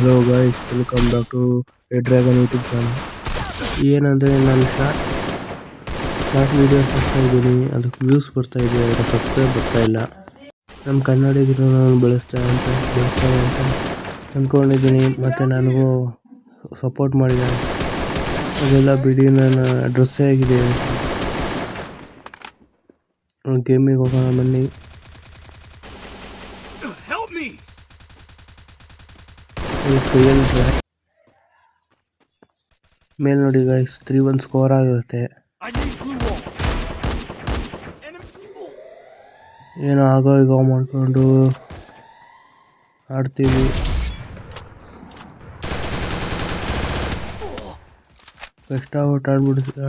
Hello guys, welcome back to red dragon YouTube channel. ಏನಂದರೆ ನಾನು short videos ಹಾಕ್ತಾ ಇದ್ದೀನಿ, ಅದಕ್ಕೆ ವ್ಯೂಸ್ ಬರ್ತಾ ಇದೆ, ಆದರೆ ಸಬ್ಸ್ಕ್ರೈಬ್ ಬರ್ತಾ ಇಲ್ಲ. ನಮ್ಮ ಕನ್ನಡಿಗರು ನಾನು ಬೆಳೆಸ್ತಾರೆ ಅಂತ ಅಂದ್ಕೊಂಡಿದ್ದೀನಿ. ಮತ್ತು ನನಗೂ ಸಪೋರ್ಟ್ ಮಾಡಿದ್ದಾರೆ. ಅದೆಲ್ಲ ಬಿಡಿ, ನನ್ನ ಡ್ರೆಸ್ಸೇ ಆಗಿದೆ. ಗೇಮಿಗೆ ಹೋಗೋಣ ಬನ್ನಿ. ಮೇಲೆ ನೋಡಿ ಗೈಸ್, 3-1 ಸ್ಕೋರ್ ಆಗಿರುತ್ತೆ. ಏನೋ ಆಗೋ ಈಗ ಮಾಡ್ಕೊಂಡು ಆಡ್ತೀವಿ. ಕಷ್ಟಪಟ್ಟು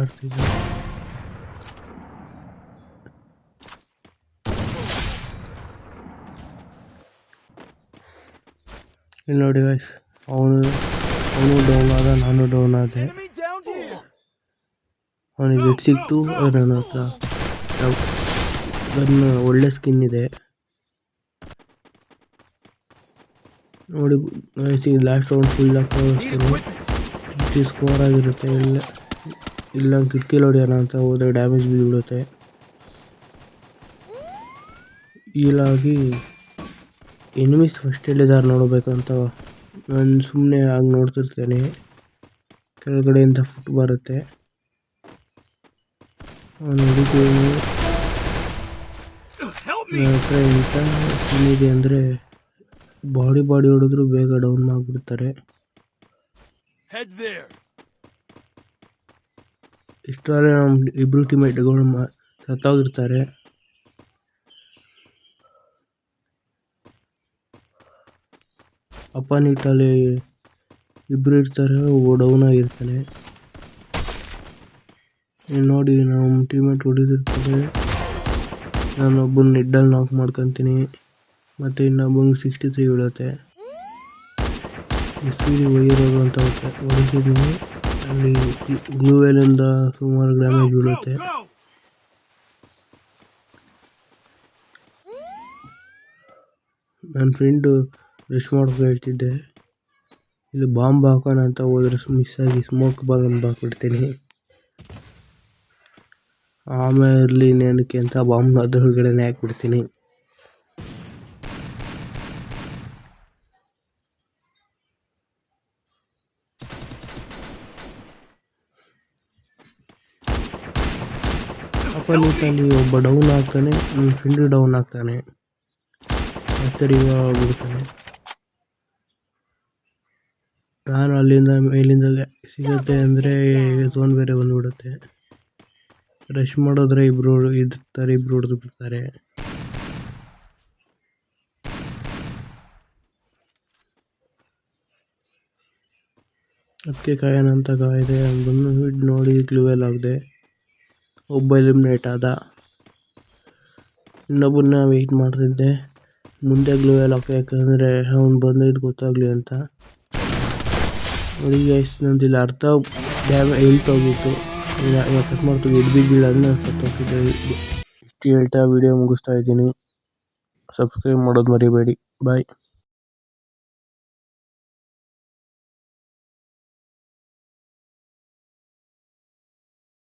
ಆಡ್ತೀವಿ. ಇಲ್ಲಿ ನೋಡಿ ಗೈಸ್, ಅವನು ಡೌನ್ ಆದ, ನಾನು ಡೌನ್ ಆದೆ. ಅವನಿಗೆ ಹೆಡ್ ಸಿಕ್ತು. ನನ್ನ ಹತ್ರ ಒಳ್ಳೆ ಸ್ಕಿನ್ ಇದೆ ನೋಡಿ. ಲಾಸ್ಟ್ ರೌಂಡ್ ಫುಲ್ ಹಾಕಿ ಸ್ಕೋರ್ ಆಗಿರುತ್ತೆ. ಇಲ್ಲ ಕಿಟಕಿ ಹೊಡಿಯೋಣ ಅಂತ ಹೋದರೆ ಡ್ಯಾಮೇಜ್ ಬಿಡುತ್ತೆ. ಹೀಗಾಗಿ ಎನಿಮೀಸ್ ಫಸ್ಟ್ ಎಲ್ಲಿದ್ದಾರೆ ನೋಡಬೇಕಂತ ನಾನು ಸುಮ್ಮನೆ ಆಗಿ ನೋಡ್ತಿರ್ತೇನೆ. ಕೆಳಗಡೆಯಿಂದ ಫುಟ್ ಬರುತ್ತೆ. ಅವನು ಹೊಡಿತೀನಿ. ನನ್ನ ಹತ್ರ ಎಂತ ಏನಿದೆ ಅಂದರೆ ಬಾಡಿ ಹೊಡೆದ್ರು ಬೇಗ ಡೌನ್ ಮಾಡಿಬಿಡ್ತಾರೆ. ಇಷ್ಟರಲ್ಲೇ ನಮ್ಮ ಇಬ್ಬರು ಟೀಮೇಟ್ಗಳು ಸತ್ತೋಗಿರ್ತಾರೆ. ಅಪೋನೆಂಟಲ್ಲಿ ಇಬ್ಬರು ಇರ್ತಾರೆ, ಡೌನ್ ಆಗಿರ್ತಾನೆ. ನೋಡಿ, ನಮ್ಮ ಟೀಮೇಟ್ ಹೊಡಿದಿರ್ತಾರೆ. ನಾನೊಬ್ಬನ ನೆಡ್ಡಲ್ಲಿ ನಾಕ್ ಮಾಡ್ಕೊತೀನಿ. ಮತ್ತು ಇನ್ನೊಬ್ಬಂಗೆ 63 ಬೀಳುತ್ತೆ. ಸ್ಪೀಡಿ ಒಯ್ಯಿರೋದು ಅಂತ ಹೊಡಿತಿದ್ದೀನಿ. ಅಲ್ಲಿ ಗ್ಲೂವೆಲಿಂದ ಸುಮಾರು ಡ್ಯಾಮೇಜ್ ಬೀಳುತ್ತೆ. ನನ್ನ ಫ್ರೆಂಡು ರಶ್ ಮಾಡೋಕೆ ಹೇಳ್ತಿದ್ದೆ. ಇಲ್ಲಿ ಬಾಂಬ್ ಹಾಕೋಣ ಅಂತ ಹೋದ್ರೆ ಮಿಸ್ ಆಗಿ ಸ್ಮೋಕ್ ಬಾಂಬ್ ಹಾಕ್ಬಿಡ್ತೀನಿ. ಆಮೇಲೆ ಇರಲಿ ಇನ್ನೇನಕ್ಕೆ ಅಂತ ಬಾಂಬ್ ಅದ್ರೊಳಗಡೆನೆ ಹಾಕ್ಬಿಡ್ತೀನಿ. ಅಪೋನೆಂಟಲ್ಲಿ ಒಬ್ಬ ಡೌನ್ ಆಗ್ತಾನೆ, ನನ್ನ ಫ್ರೆಂಡು ಡೌನ್ ಆಗ್ತಾನೆ. ಮತ್ತೆ ರಿವೈವ್ ಬಿಡ್ತಾನೆ. ನಾನು ಅಲ್ಲಿಂದ ಮೇಲಿಂದ ಸಿಗುತ್ತೆ ಅಂದರೆ ಝೋನ್ ಬೇರೆ ಬಂದುಬಿಡುತ್ತೆ. ರಶ್ ಮಾಡಿದ್ರೆ ಇಬ್ಬರು ಹೊಡೆದು ಬಿಡ್ತಾರೆ. ಅದಕ್ಕೆ ಕಾಯೋಣ ಅಂತ ಕಾಯಿದೆ. ಬಂದು ನೋಡಿ ಗ್ಲೂವೆಲ್ ಆಗಿದೆ. ಒಬ್ಬ ಎಲಿಮಿನೇಟ್ ಆದ. ಇನ್ನೊಬ್ಬನ ವೆಯ್ಟ್ ಮಾಡ್ತಿದ್ದೆ, ಮುಂದೆ ಗ್ಲೂವೆಲ್ ಹಾಕಬೇಕಂದ್ರೆ ಅವ್ನು ಬಂದಿದ್ದು ಗೊತ್ತಾಗಲಿ ಅಂತ. ನೋಡಿ ಗೈಸ್, ನಂದಿಲ್ಲ ಅರ್ಧ ಹೆಲ್ತ್ ಹೋಗಿತ್ತು. ಅಕಸ್ಮಾತ್ ಬೀಳೋದನ್ನ ಸತ್ತೋಗ್ತಿದ್ದೆ. ಇಷ್ಟು ಹೇಳ್ತಾ ವಿಡಿಯೋ ಮುಗಿಸ್ತಾ ಇದ್ದೀನಿ. ಸಬ್ಸ್ಕ್ರೈಬ್ ಮಾಡೋದು ಮರಿಬೇಡಿ. ಬಾಯ್.